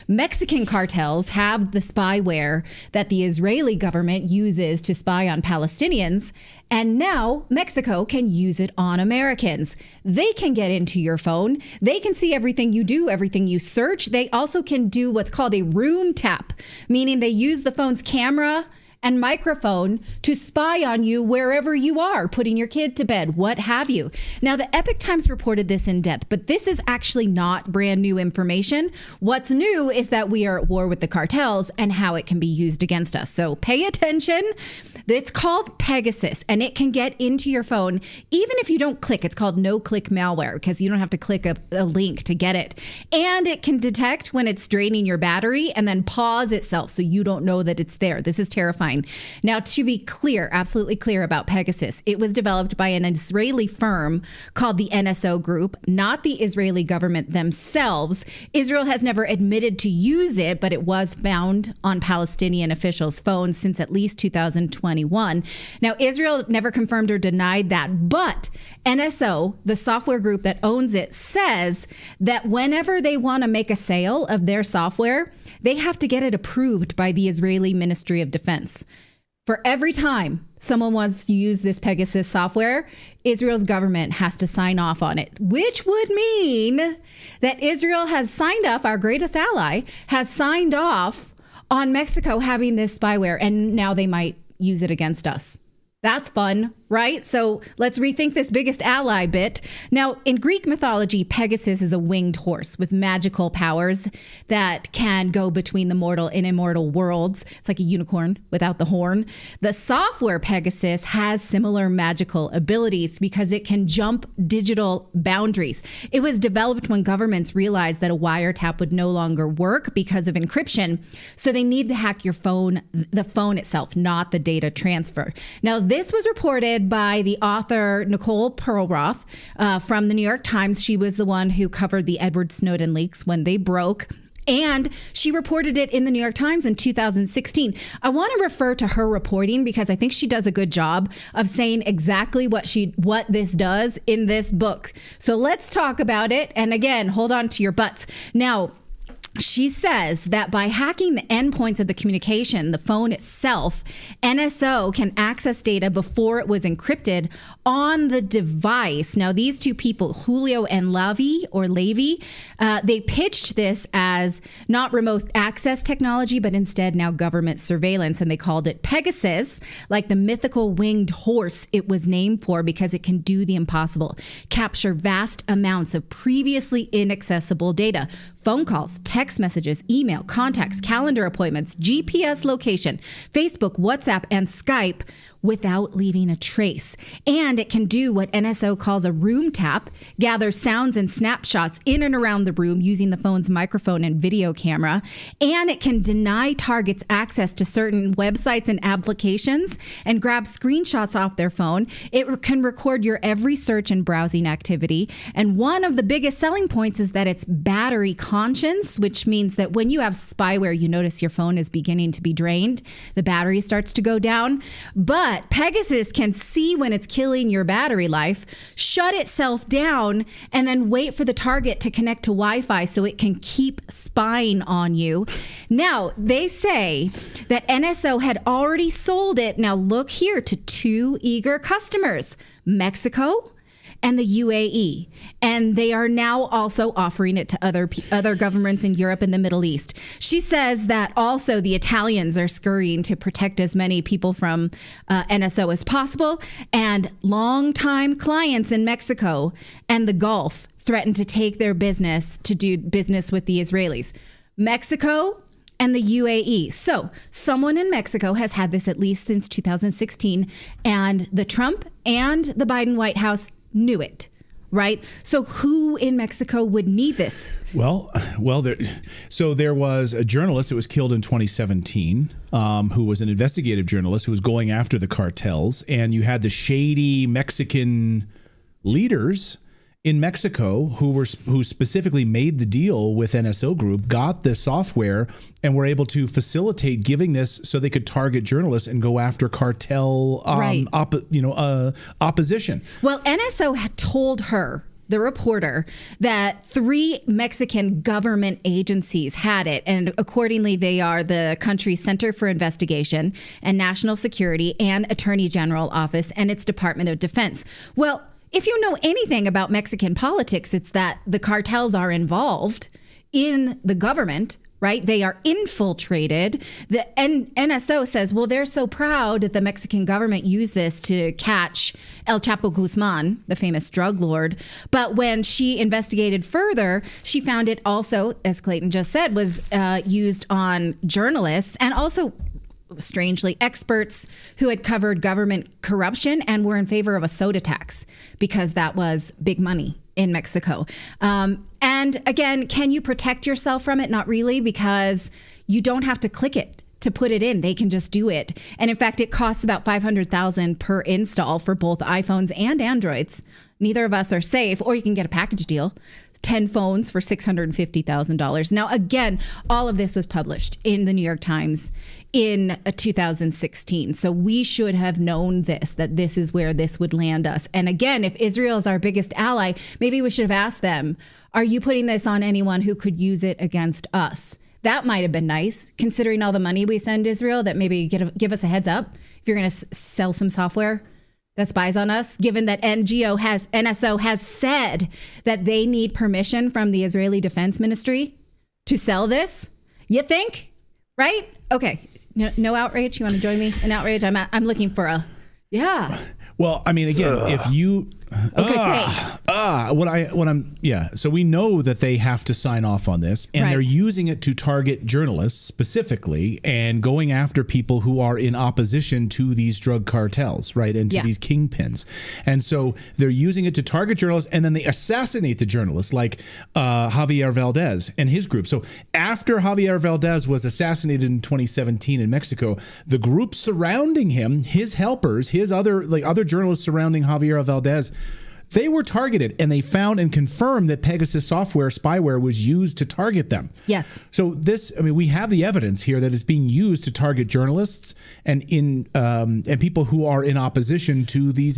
Mexican cartels have the spyware that the Israeli government uses to spy on Palestinians. And now Mexico can use it on Americans. They can get into your phone. They can see everything you do, everything you search. They also can do what's called a room tap, meaning they use the phone's camera and microphone to spy on you wherever you are, putting your kid to bed, what have you. Now, the Epoch Times reported this in depth, but this is actually not brand new information. What's new is that we are at war with the cartels and how it can be used against us. So pay attention. It's called Pegasus, and it can get into your phone even if you don't click. It's called no-click malware because you don't have to click a link to get it. And it can detect when it's draining your battery and then pause itself so you don't know that it's there. This is terrifying. Now, to be clear, absolutely clear about Pegasus, it was developed by an Israeli firm called the NSO Group, not the Israeli government themselves. Israel has never admitted to use it, but it was found on Palestinian officials' phones since at least 2021. Now, Israel never confirmed or denied that, but NSO, the software group that owns it, says that whenever they want to make a sale of their software, they have to get it approved by the Israeli Ministry of Defense. For every time someone wants to use this Pegasus software, Israel's government has to sign off on it, which would mean that Israel has signed off, our greatest ally, has signed off on Mexico having this spyware, and now they might use it against us. That's fun, right? So let's rethink this biggest ally bit. Now, in Greek mythology, Pegasus is a winged horse with magical powers that can go between the mortal and immortal worlds. It's like a unicorn without the horn. The software Pegasus has similar magical abilities because it can jump digital boundaries. It was developed when governments realized that a wiretap would no longer work because of encryption. So they need to hack your phone, the phone itself, not the data transfer. Now, this was reported by the author Nicole Perlroth from the New York Times. She was the one who covered the Edward Snowden leaks when they broke. And she reported it in the New York Times in 2016. I want to refer to her reporting because I think she does a good job of saying exactly what this does in this book. So let's talk about it. And again, hold on to your butts. Now, she says that by hacking the endpoints of the communication, the phone itself, NSO can access data before it was encrypted on the device. Now, these two people, Julio and Levy, they pitched this as not remote access technology, but instead now government surveillance. And they called it Pegasus, like the mythical winged horse it was named for because it can do the impossible, capture vast amounts of previously inaccessible data, phone calls, text messages, email, contacts, calendar appointments, GPS location, Facebook, WhatsApp, and Skype without leaving a trace. And it can do what NSO calls a room tap, gather sounds and snapshots in and around the room using the phone's microphone and video camera. And it can deny targets access to certain websites and applications and grab screenshots off their phone. It can record your every search and browsing activity. And one of the biggest selling points is that it's battery conscious, which means that when you have spyware, you notice your phone is beginning to be drained. The battery starts to go down. But Pegasus can see when it's killing your battery life, shut itself down, and then wait for the target to connect to Wi-Fi so it can keep spying on you. Now, they say that NSO had already sold it, now look here, to two eager customers, Mexico and the UAE. And they are now also offering it to other governments in Europe and the Middle East. She says that also the Italians are scurrying to protect as many people from NSO as possible. And longtime clients in Mexico and the Gulf threaten to take their business to do business with the Israelis. Mexico and the UAE. So someone in Mexico has had this at least since 2016, and the Trump and the Biden White House knew it, right? So who in Mexico would need this? Well, there was a journalist that was killed in 2017 who was an investigative journalist who was going after the cartels, and you had the shady Mexican leaders in Mexico who specifically made the deal with NSO Group, got the software, and were able to facilitate giving this so they could target journalists and go after cartel opposition. Well, NSO had told her the reporter, that 3 Mexican government agencies had it. And accordingly, they are the country's Center for Investigation and National Security and Attorney General Office and its Department of Defense. Well, if you know anything about Mexican politics, it's that the cartels are involved in the government, right? They are infiltrated. The NSO says, well, they're so proud that the Mexican government used this to catch El Chapo Guzman, the famous drug lord. But when she investigated further, she found it also, as Clayton just said, was used on journalists and also, strangely, experts who had covered government corruption and were in favor of a soda tax because that was big money in Mexico. And again, can you protect yourself from it? Not really, because you don't have to click it to put it in. They can just do it. And in fact, it costs about $500,000 per install for both iPhones and Androids. Neither of us are safe, or you can get a package deal. 10 phones for $650,000. Now, again, all of this was published in the New York Times in 2016. So we should have known this, that this is where this would land us. And again, if Israel is our biggest ally, maybe we should have asked them, are you putting this on anyone who could use it against us? That might have been nice, considering all the money we send Israel, that maybe give us a heads up if you're going to sell some software that spies on us, given that NSO has said that they need permission from the Israeli Defense Ministry to sell this. You think? Right? Okay. No outrage? You want to join me in outrage? I'm looking for a, yeah. Well, I mean, again, if you... Okay, thanks. So we know that they have to sign off on this, and they're using it to target journalists specifically and going after people who are in opposition to these drug cartels, right, and to these kingpins. And so they're using it to target journalists, and then they assassinate the journalists, like Javier Valdez and his group. So after Javier Valdez was assassinated in 2017 in Mexico, the group surrounding him, his helpers, his other journalists surrounding Javier Valdez, they were targeted, and they found and confirmed that Pegasus software spyware was used to target them. Yes. So this, I mean, we have the evidence here that it's being used to target journalists and and people who are in opposition to these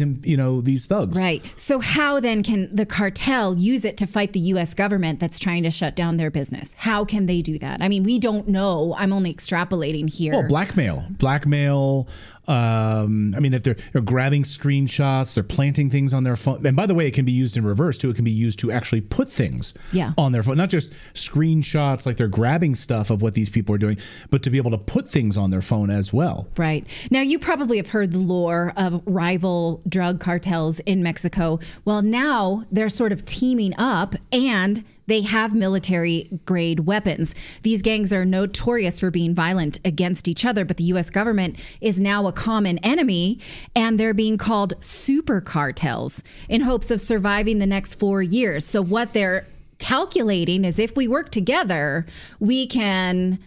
thugs. Right. So how then can the cartel use it to fight the U.S. government that's trying to shut down their business? How can they do that? I mean, we don't know. I'm only extrapolating here. Well, blackmail. I mean, if they're grabbing screenshots, they're planting things on their phone. And by the way, it can be used in reverse too. It can be used to actually put things on their phone, not just screenshots like they're grabbing stuff of what these people are doing, but to be able to put things on their phone as well. Right. Now, you probably have heard the lore of rival drug cartels in Mexico. Well, now they're sort of teaming up, and they have military-grade weapons. These gangs are notorious for being violent against each other, but the U.S. government is now a common enemy, and they're being called super cartels in hopes of surviving the next 4 years. So what they're calculating is if we work together, we can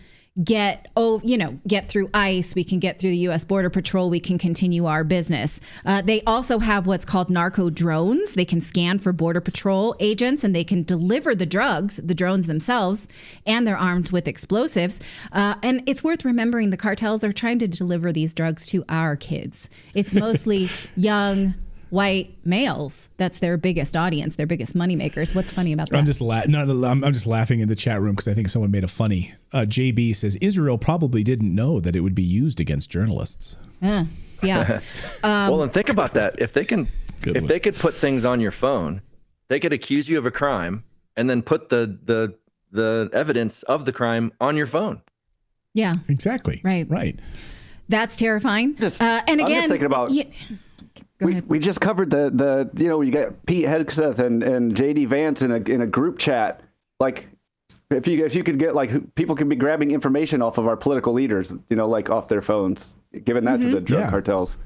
get through ICE, we can get through the U.S. Border Patrol, we can continue our business. They also have what's called narco drones. They can scan for Border Patrol agents, and they can deliver the drugs, the drones themselves, and they're armed with explosives. And it's worth remembering the cartels are trying to deliver these drugs to our kids. It's mostly young white males. That's their biggest audience, their biggest moneymakers. What's funny about that? I'm just laughing in the chat room because I think someone made a funny. JB says Israel probably didn't know that it would be used against journalists. Yeah. Well, and think about that. If they could put things on your phone, they could accuse you of a crime and then put the evidence of the crime on your phone. Yeah. Exactly. Right. That's terrifying. And again, I'm just thinking about. We just covered the you got Pete Hegseth and JD Vance in a group chat. Like if you could get people could be grabbing information off of our political leaders, off their phones, giving that to the drug cartels.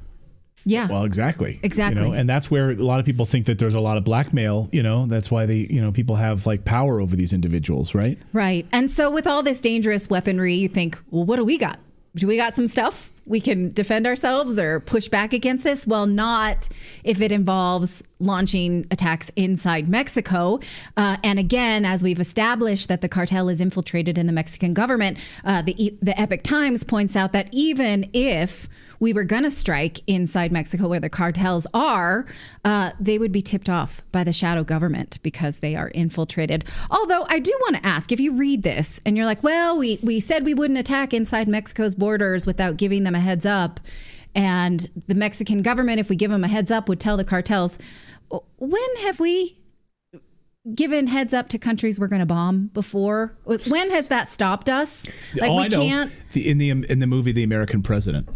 Yeah. Well, exactly. Exactly. And that's where a lot of people think that there's a lot of blackmail, that's why they, people have power over these individuals, right? Right. And so with all this dangerous weaponry, you think, well, what do we got? Do we got some stuff? we can defend ourselves or push back against this. Well, not if it involves launching attacks inside Mexico. And again, as we've established that the cartel is infiltrated in the Mexican government, the Epoch Times points out that even if we were going to strike inside Mexico where the cartels are, they would be tipped off by the shadow government because they are infiltrated. Although I do want to ask, if you read this and you're like, well, we said we wouldn't attack inside Mexico's borders without giving them a heads up. And the Mexican government, if we give them a heads up, would tell the cartels, when have we given heads up to countries we're going to bomb before? When has that stopped us? Like, I know. In the movie The American President.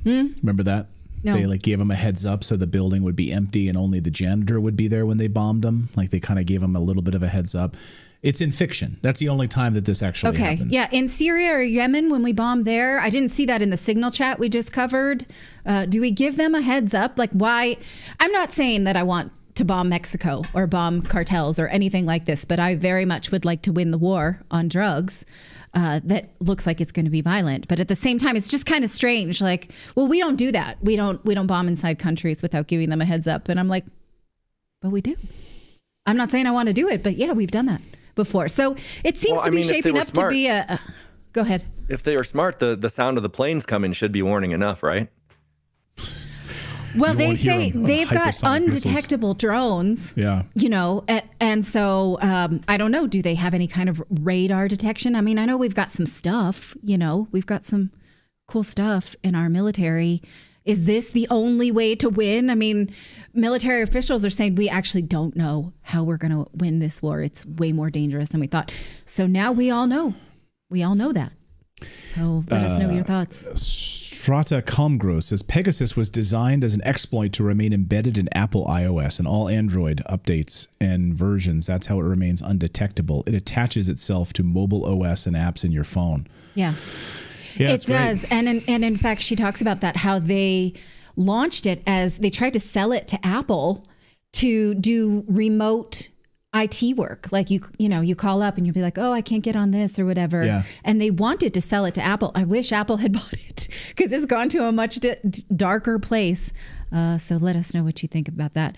Remember that? No. They gave him a heads up so the building would be empty and only the janitor would be there when they bombed him. Like, they kind of gave him a little bit of a heads up. It's in fiction. That's the only time that this actually happens. Yeah, in Syria or Yemen when we bombed there, I didn't see that in the signal chat we just covered. Do we give them a heads up? Like, why? I'm not saying that I want to bomb Mexico or bomb cartels or anything like this, but I very much would like to win the war on drugs. That looks like it's going to be violent, but at the same time, it's just kind of strange. Like, well, we don't do that. We don't bomb inside countries without giving them a heads up. And I'm like, but we do. I'm not saying I want to do it, but yeah, we've done that before. So it seems to be shaping up to be a. Go ahead. If they were smart, the sound of the planes coming should be warning enough, right? Well, they say they've got undetectable drones. Yeah. You know, and so I don't know. Do they have any kind of radar detection? I mean, I know we've got some stuff, you know, we've got some cool stuff in our military. Is this the only way to win? I mean, military officials are saying we actually don't know how we're going to win this war. It's way more dangerous than we thought. So now we all know. We all know that. So let us know your thoughts. Strata Comgro says Pegasus was designed as an exploit to remain embedded in Apple iOS and all Android updates and versions. That's how it remains undetectable. It attaches itself to mobile OS and apps in your phone. Yeah, it does. And in fact, she talks about that, how they launched it as they tried to sell it to Apple to do remote IT work. Like you call up and you'll be like, oh, I can't get on this or whatever. Yeah. And they wanted to sell it to Apple. I wish Apple had bought it because it's gone to a much darker place. So let us know what you think about that.